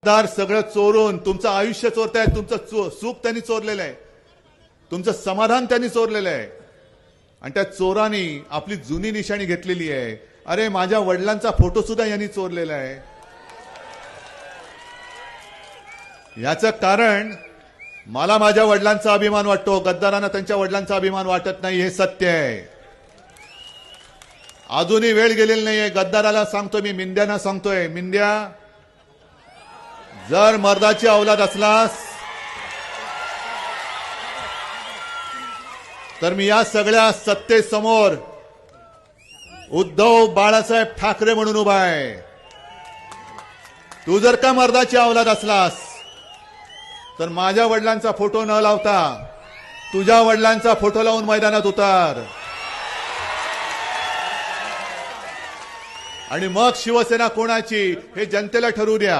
दार सगळं चोरून तुमचं आयुष्य चोरतायत, तुमचं सुख त्यांनी चोरलेलं आहे, तुमचं समाधान त्यांनी चोरलेलं आहे. आणि त्या चोरांनी आपली जुनी निशाणी घेतलेली आहे. अरे माझ्या वडिलांचा फोटो सुद्धा यांनी चोरलेला आहे. याचं कारण मला माझ्या वडिलांचा अभिमान वाटतो, गद्दारांना त्यांच्या वडिलांचा अभिमान वाटत नाही, हे सत्य आहे. अजूनही वेळ गेलेली नाहीये. गद्दाराला सांगतो मी, मिंद्यांना सांगतोय, मिंद्या जर मर्दाची औलाद असलास तर मी या सगळ्या सत्तेसमोर उद्धव बाळासाहेब ठाकरे म्हणून उभा आहे. तू जर का मर्दाची औलाद असलास तर माझ्या वडिलांचा फोटो न लावता तुझ्या वडिलांचा फोटो लावून मैदानात उतार आणि मग शिवसेना कोणाची हे जनतेला ठरवू द्या.